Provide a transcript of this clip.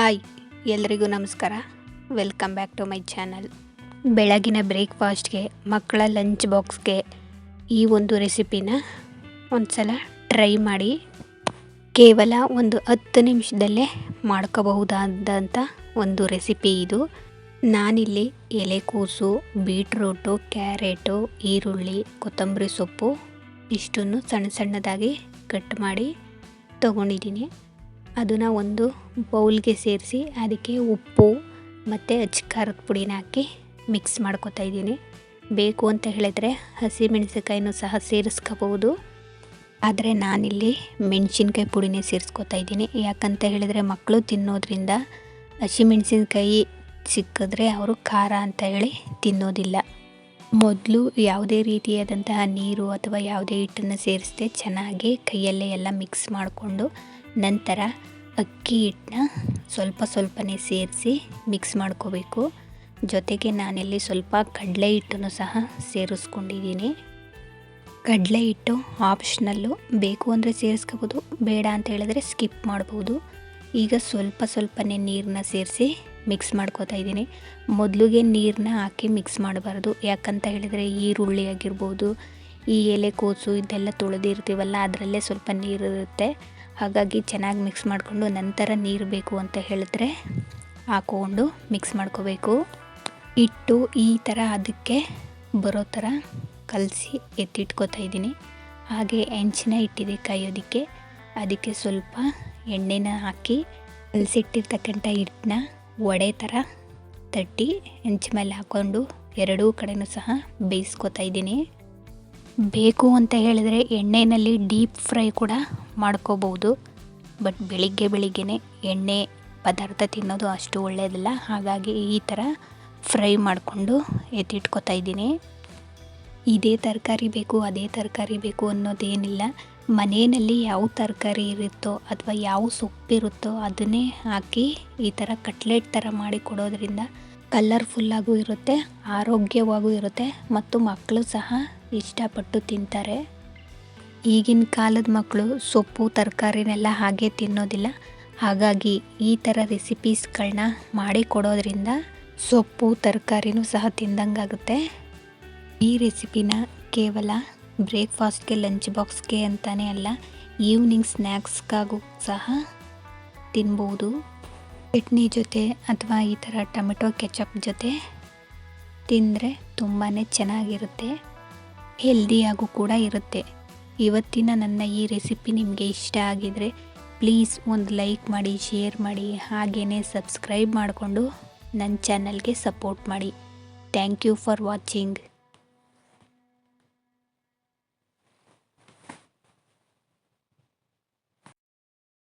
Hi ಎಲ್ರಿಗೂ ನಮಸ್ಕಾರ. Welcome back to my channel. ಬೆಳಗಿನ ಬ್ರೇಕ್ಫಾಸ್ಟ್ಗೆ, ಮಕ್ಕಳ ಲಂಚ್ ಬಾಕ್ಸ್ಗೆ ಈ ಒಂದು ರೆಸಿಪಿನ ಒಂದು ಸಲ ಟ್ರೈ ಮಾಡಿ. ಕೇವಲ ಒಂದು 10 ನಿಮಿಷದಲ್ಲೇ ಮಾಡ್ಕೋಬಹುದಾದಂಥ ಒಂದು ರೆಸಿಪಿ ಇದು. ನಾನಿಲ್ಲಿ ಎಲೆಕೋಸು, ಬೀಟ್ರೂಟು, ಕ್ಯಾರೆಟು, ಈರುಳ್ಳಿ, ಕೊತ್ತಂಬರಿ ಸೊಪ್ಪು ಇಷ್ಟನ್ನು ಸಣ್ಣ ಸಣ್ಣದಾಗಿ ಕಟ್ ಮಾಡಿ ತೊಗೊಂಡಿದ್ದೀನಿ. ಅದನ್ನು ಒಂದು ಬೌಲ್ಗೆ ಸೇರಿಸಿ ಅದಕ್ಕೆ ಉಪ್ಪು ಮತ್ತು ಖಾರದ ಪುಡಿನ ಹಾಕಿ ಮಿಕ್ಸ್ ಮಾಡ್ಕೊತಾ ಇದ್ದೀನಿ. ಬೇಕು ಅಂತ ಹೇಳಿದರೆ ಹಸಿಮೆಣಸಿನ್ಕಾಯಿನೂ ಸಹ ಸೇರಿಸ್ಕೋಬಹುದು. ಆದರೆ ನಾನಿಲ್ಲಿ ಮೆಣಸಿನ್ಕಾಯಿ ಪುಡಿನೇ ಸೇರಿಸ್ಕೊತಾ ಇದ್ದೀನಿ. ಯಾಕಂತ ಹೇಳಿದರೆ ಮಕ್ಕಳು ತಿನ್ನೋದ್ರಿಂದ ಹಸಿಮೆಣಸಿನ್ಕಾಯಿ ಸಿಕ್ಕಿದ್ರೆ ಅವರು ಖಾರ ಅಂತ ಹೇಳಿ ತಿನ್ನೋದಿಲ್ಲ. ಮೊದಲು ಯಾವುದೇ ರೀತಿಯಾದಂತಹ ನೀರು ಅಥವಾ ಯಾವುದೇ ಹಿಟ್ಟನ್ನು ಸೇರಿಸದೆ ಚೆನ್ನಾಗಿ ಕೈಯಲ್ಲೇ ಎಲ್ಲ ಮಿಕ್ಸ್ ಮಾಡಿಕೊಂಡು ನಂತರ ಅಕ್ಕಿ ಹಿಟ್ಟನ್ನ ಸ್ವಲ್ಪನೇ ಸೇರಿಸಿ ಮಿಕ್ಸ್ ಮಾಡ್ಕೋಬೇಕು. ಜೊತೆಗೆ ನಾನಿಲ್ಲಿ ಸ್ವಲ್ಪ ಕಡಲೆ ಹಿಟ್ಟನ್ನು ಸಹ ಸೇರಿಸ್ಕೊಂಡಿದ್ದೀನಿ. ಕಡಲೆ ಹಿಟ್ಟು ಆಪ್ಷನಲ್ಲು, ಬೇಕು ಅಂದರೆ ಸೇರಿಸ್ಕೋಬೋದು, ಬೇಡ ಅಂತ ಹೇಳಿದ್ರೆ ಸ್ಕಿಪ್ ಮಾಡ್ಬೋದು. ಈಗ ಸ್ವಲ್ಪನೇ ನೀರನ್ನ ಸೇರಿಸಿ ಮಿಕ್ಸ್ ಮಾಡ್ಕೋತಾ ಇದ್ದೀನಿ. ಮೊದಲಿಗೆ ನೀರನ್ನ ಹಾಕಿ ಮಿಕ್ಸ್ ಮಾಡಬಾರ್ದು. ಯಾಕಂತ ಹೇಳಿದರೆ ಈರುಳ್ಳಿ ಆಗಿರ್ಬೋದು, ಈ ಎಲೆಕೋಸು ಇದೆಲ್ಲ ತೊಳೆದಿರ್ತೀವಲ್ಲ ಅದರಲ್ಲೇ ಸ್ವಲ್ಪ ನೀರಿರುತ್ತೆ. ಹಾಗಾಗಿ ಚೆನ್ನಾಗಿ ಮಿಕ್ಸ್ ಮಾಡಿಕೊಂಡು ನಂತರ ನೀರು ಬೇಕು ಅಂತ ಹೇಳಿದ್ರೆ ಹಾಕ್ಕೊಂಡು ಮಿಕ್ಸ್ ಮಾಡ್ಕೋಬೇಕು. ಹಿಟ್ಟು ಈ ಥರ ಅದಕ್ಕೆ ಬರೋ ಥರ ಕಲಸಿ ಎತ್ತಿಟ್ಕೋತಾ ಇದ್ದೀನಿ. ಹಾಗೆ ಹೆಂಚಿನ ಇಟ್ಟಿದೆ ಕಾಯೋದಕ್ಕೆ. ಅದಕ್ಕೆ ಸ್ವಲ್ಪ ಎಣ್ಣೆನ ಹಾಕಿ ಕಲಸಿಟ್ಟಿರ್ತಕ್ಕಂಥ ಹಿಟ್ಟನ್ನ ವಡೆ ಥರ ತಟ್ಟಿ ಹೆಂಚು ಮೇಲೆ ಹಾಕ್ಕೊಂಡು ಎರಡೂ ಕಡೆಯೂ ಸಹ ಬೇಯಿಸ್ಕೊತಾ ಇದ್ದೀನಿ. ಬೇಕು ಅಂತ ಹೇಳಿದರೆ ಎಣ್ಣೆಯಲ್ಲಿ ಡೀಪ್ ಫ್ರೈ ಕೂಡ ಮಾಡ್ಕೋಬೋದು. ಬಟ್ ಬೆಳಿಗ್ಗೆನೇ ಎಣ್ಣೆ ಪದಾರ್ಥ ತಿನ್ನೋದು ಅಷ್ಟು ಒಳ್ಳೆಯದಲ್ಲ. ಹಾಗಾಗಿ ಈ ಥರ ಫ್ರೈ ಮಾಡಿಕೊಂಡು ಎತ್ತಿಟ್ಕೋತಾ ಇದ್ದೀನಿ. ಇದೇ ತರಕಾರಿ ಬೇಕು, ಅದೇ ತರಕಾರಿ ಬೇಕು ಅನ್ನೋದೇನಿಲ್ಲ. ಮನೆಯಲ್ಲಿ ಯಾವ ತರಕಾರಿ ಇರುತ್ತೋ ಅಥವಾ ಯಾವ ಸೊಪ್ಪಿರುತ್ತೋ ಅದನ್ನೇ ಹಾಕಿ ಈ ಥರ ಕಟ್ಲೆಟ್ ಥರ ಮಾಡಿ ಕೊಡೋದ್ರಿಂದ ಕಲರ್ಫುಲ್ಲಾಗೂ ಇರುತ್ತೆ, ಆರೋಗ್ಯವಾಗೂ ಇರುತ್ತೆ ಮತ್ತು ಮಕ್ಕಳು ಸಹ ಇಷ್ಟಪಟ್ಟು ತಿಂತಾರೆ. ಈಗಿನ ಕಾಲದ ಮಕ್ಕಳು ಸೊಪ್ಪು ತರಕಾರಿನೆಲ್ಲ ಹಾಗೆ ತಿನ್ನೋದಿಲ್ಲ. ಹಾಗಾಗಿ ಈ ಥರ ರೆಸಿಪೀಸ್ಗಳನ್ನ ಮಾಡಿ ಕೊಡೋದ್ರಿಂದ ಸೊಪ್ಪು ತರಕಾರಿನೂ ಸಹ ತಿಂದಂಗಾಗುತ್ತೆ. ಈ ರೆಸಿಪಿನ ಕೇವಲ ಬ್ರೇಕ್ಫಾಸ್ಟ್ಗೆ, ಲಂಚ್ ಬಾಕ್ಸ್ಗೆ ಅಂತಲೇ ಅಲ್ಲ, ಈವ್ನಿಂಗ್ ಸ್ನ್ಯಾಕ್ಸ್ಗಾಗೂ ಸಹ ತಿನ್ಬೋದು. ಚಟ್ನಿ ಜೊತೆ ಅಥವಾ ಈ ಥರ ಟೊಮೆಟೊ ಕೆಚಪ್ ಜೊತೆ ತಿಂದರೆ ತುಂಬಾ ಚೆನ್ನಾಗಿರುತ್ತೆ, ಹೆಲ್ದಿಯಾಗೂ ಕೂಡ ಇರುತ್ತೆ. ಇವತ್ತಿನ ನನ್ನ ಈ ರೆಸಿಪಿ ನಿಮಗೆ ಇಷ್ಟ ಆಗಿದರೆ ಪ್ಲೀಸ್ ಒಂದು ಲೈಕ್ ಮಾಡಿ, ಶೇರ್ ಮಾಡಿ, ಹಾಗೆಯೇ ಸಬ್ಸ್ಕ್ರೈಬ್ ಮಾಡಿಕೊಂಡು ನನ್ನ ಚಾನಲ್ಗೆ ಸಪೋರ್ಟ್ ಮಾಡಿ. Thank you for watching.